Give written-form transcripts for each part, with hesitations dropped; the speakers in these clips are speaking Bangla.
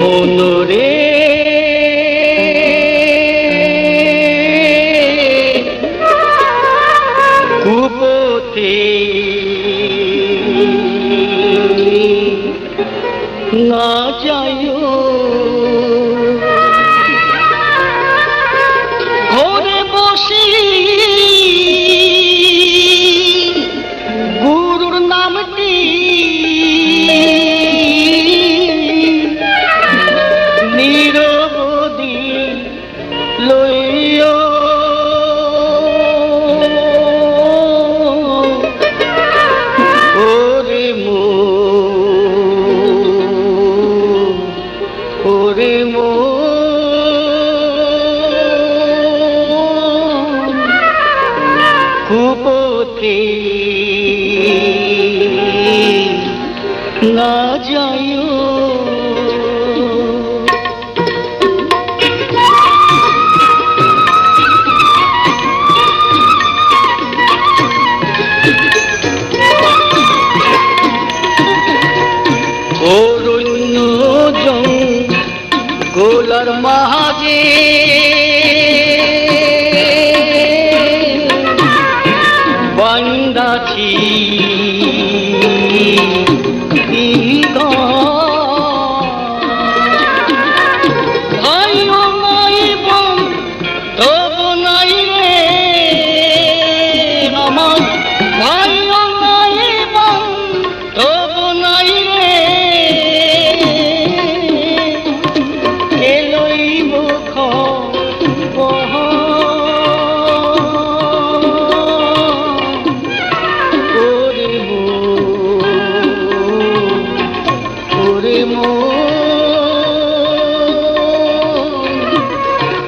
মনরে কুপথে না যাইও ঘরে বসি গুরুর নামটি নিরবধি লইও ওরে মো ওরে মো কুপথে না যাইও অরণ্য জঙ্গলার মাঝে বান্দাছি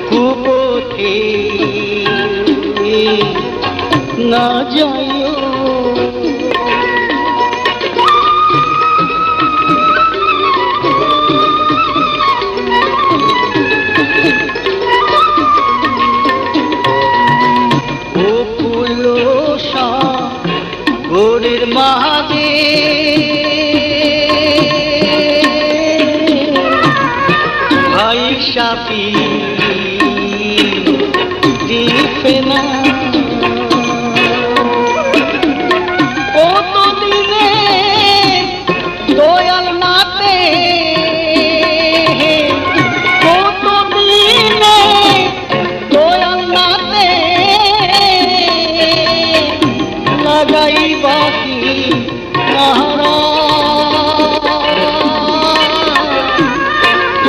কুপথে না যাইও ও পুলসা গোরের মাঝে ভাই সাপি দিবে না কতদিনে দয়াল নাতে কতদিনে দয়াল নাতে লাগাই বাকি নাহারা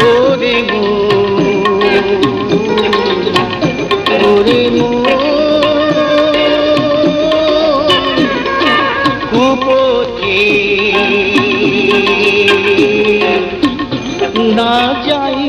ওরে মো ওরে মো কুপথে না যাই